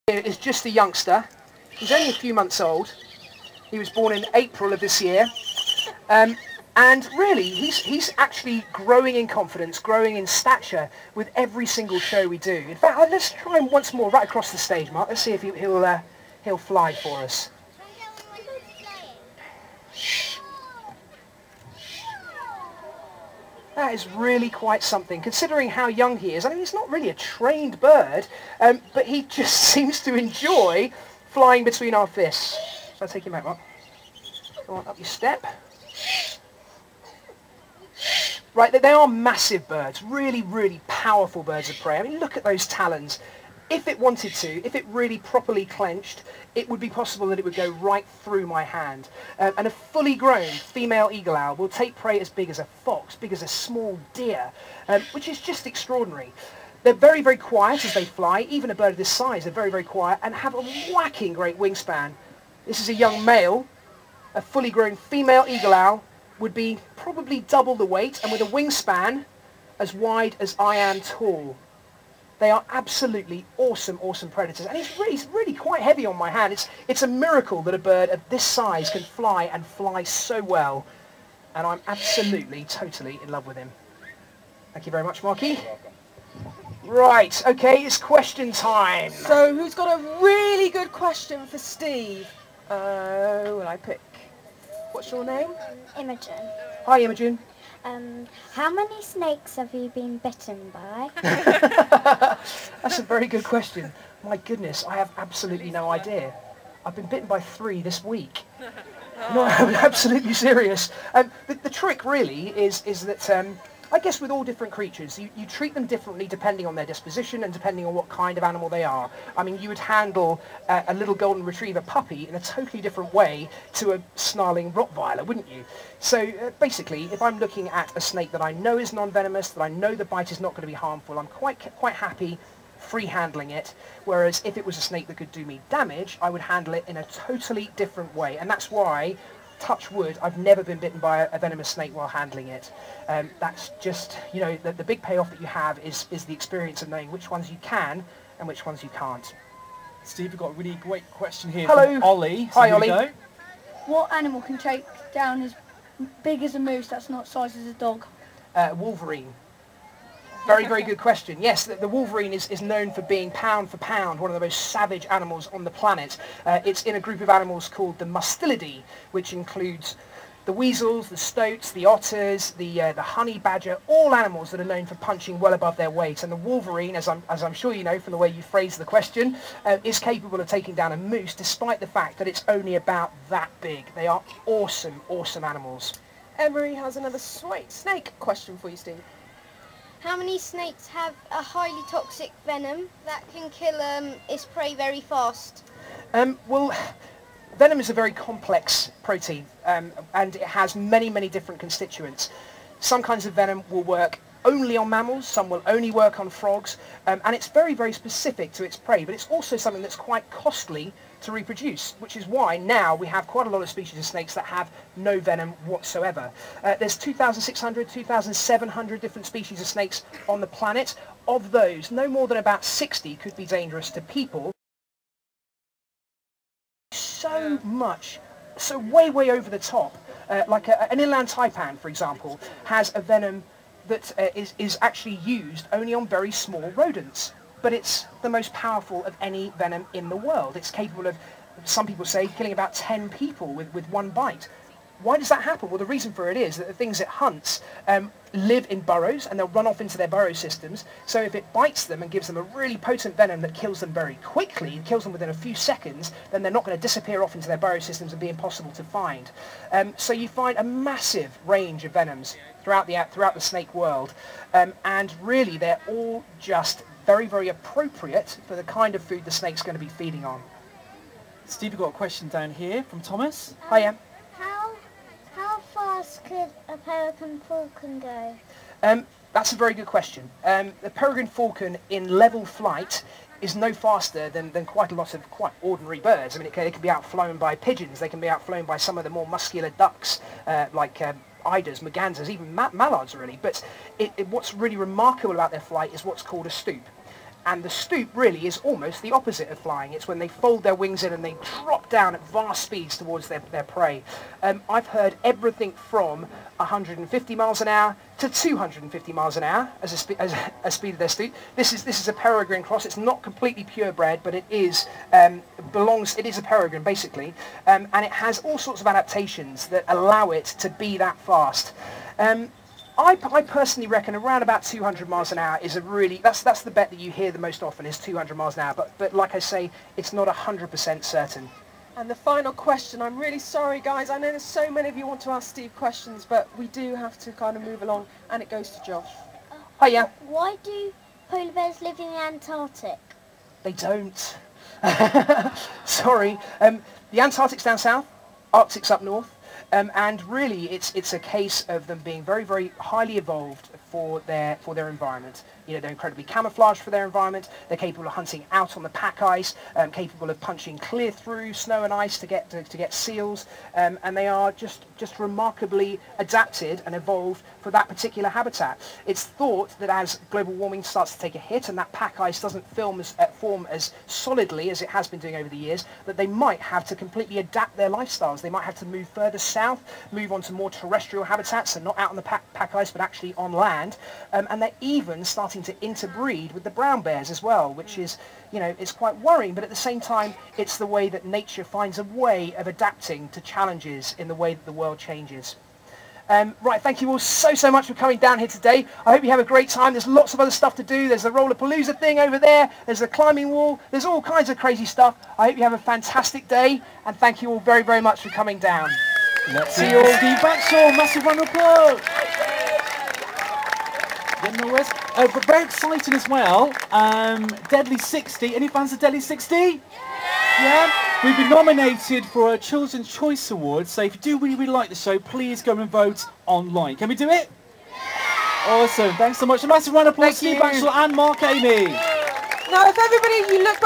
Is just a youngster. He's only a few months old. He was born in April of this year. And really, he's actually growing in confidence, growing in stature with every single show we do. In fact, let's try him once more right across the stage, Mark. Let's see if he'll fly for us. That is really quite something, considering how young he is. I mean, he's not really a trained bird, but he just seems to enjoy flying between our fists. So I'll take him out, Mark. Go on, up your step. Right, they are massive birds, really, really powerful birds of prey. I mean, look at those talons. If it wanted to, if it really properly clenched, it would be possible that it would go right through my hand. And a fully grown female eagle owl will take prey as big as a fox, big as a small deer, which is just extraordinary. They're very, very quiet as they fly. Even a bird of this size, they're very, very quiet and have a whacking great wingspan. This is a young male. A fully grown female eagle owl would be probably double the weight and with a wingspan as wide as I am tall. They are absolutely awesome, awesome predators. And he's really quite heavy on my hand. It's a miracle that a bird of this size can fly and fly so well. And I'm absolutely, totally in love with him. Thank you very much, Marky. Right, okay, it's question time. So who's got a really good question for Steve? Will I pick? What's your name? Imogen. Hi, Imogen. How many snakes have you been bitten by? That's a very good question. My goodness, I have absolutely no idea. I've been bitten by 3 this week. No, I'm absolutely serious. The trick really is that, I guess with all different creatures, you treat them differently depending on their disposition and depending on what kind of animal they are. I mean, you would handle a little golden retriever puppy in a totally different way to a snarling Rottweiler, wouldn't you? So basically, if I'm looking at a snake that I know is non-venomous, that I know the bite is not going to be harmful, I'm quite happy free handling it. Whereas if it was a snake that could do me damage, I would handle it in a totally different way. And that's why, touch wood, I've never been bitten by a venomous snake while handling it. That's just, you know, the big payoff that you have is the experience of knowing which ones you can and which ones you can't. Steve, we've got a really great question here Hello. from Ollie. Hi, Ollie. Go. What animal can take down as big as a moose that's not size as a dog? Wolverine. Very, very good question. Yes, the wolverine is known for being pound for pound one of the most savage animals on the planet. It's in a group of animals called the Mustelidae, which includes the weasels, the stoats, the otters, the honey badger, all animals that are known for punching well above their weight. And the wolverine, as I'm sure you know from the way you phrased the question, is capable of taking down a moose despite the fact that it's only about that big. They are awesome, awesome animals. Emery has another snake question for you, Steve. How many snakes have a highly toxic venom that can kill its prey very fast? Well, venom is a very complex protein, and it has many, many different constituents. Some kinds of venom will work only on mammals, some will only work on frogs, and it's very, very specific to its prey, but it's also something that's quite costly to reproduce, which is why now we have quite a lot of species of snakes that have no venom whatsoever. There's 2,600, 2,700 different species of snakes on the planet. Of those, no more than about 60 could be dangerous to people. So much, so way, way over the top. Like an inland taipan, for example, has a venom that is actually used only on very small rodents. But it's the most powerful of any venom in the world. It's capable of, some people say, killing about 10 people with one bite. Why does that happen? Well, the reason for it is that the things it hunts live in burrows, and they'll run off into their burrow systems. So if it bites them and gives them a really potent venom that kills them very quickly, kills them within a few seconds, then they're not going to disappear off into their burrow systems and be impossible to find. So you find a massive range of venoms throughout the snake world, and really they're all just very, very appropriate for the kind of food the snake's going to be feeding on. Steve, we've got a question down here from Thomas. Hiya. How fast could a peregrine falcon go? That's a very good question. The peregrine falcon in level flight is no faster than quite a lot of quite ordinary birds. I mean, it can be outflown by pigeons, they can be outflown by some of the more muscular ducks, like eiders, mergansers, even mallards really. But what's really remarkable about their flight is what's called a stoop. And the stoop really is almost the opposite of flying. It's when they fold their wings in and they drop down at vast speeds towards their prey. I've heard everything from 150 miles an hour to 250 miles an hour as a speed of their stoop. This is a peregrine cross. It's not completely purebred, but it is it is a peregrine basically, and it has all sorts of adaptations that allow it to be that fast. I personally reckon around about 200 miles an hour is a really, that's the bet that you hear the most often is 200 miles an hour, but like I say, it's not 100% certain. And the final question, I'm really sorry guys, I know there's so many of you want to ask Steve questions, but we do have to kind of move along, and it goes to Josh. Hiya. Why do polar bears live in the Antarctic? They don't. Sorry. The Antarctic's down south, Arctic's up north. And really, it's a case of them being very, very highly evolved for their environment. You know, they're incredibly camouflaged for their environment. They're capable of hunting out on the pack ice, capable of punching clear through snow and ice to get seals, and they are just remarkably adapted and evolved for that particular habitat. It's thought that as global warming starts to take a hit and that pack ice doesn't form as solidly as it has been doing over the years, that they might have to completely adapt their lifestyles. They might have to move further south, move on to more terrestrial habitats, and not out on the pack ice, but actually on land. And they're even starting to interbreed with the brown bears as well, which is, you know, it's quite worrying, but at the same time, it's the way that nature finds a way of adapting to challenges in the way that the world changes. Right, thank you all so much for coming down here today. I hope you have a great time. There's lots of other stuff to do. There's the Rollerpalooza thing over there. There's the climbing wall. There's all kinds of crazy stuff. I hope you have a fantastic day, and thank you all very, very much for coming down. Let's see you all. Steve Backshall, massive round of applause. But very exciting as well. Deadly 60. Any fans of Deadly 60? Yeah. We've been nominated for a Children's Choice Award, so if you do really like the show, please go and vote online. Can we do it? Awesome. Thanks so much. A massive round of applause to Steve Backshall and Mark Amy. Now, if everybody, you look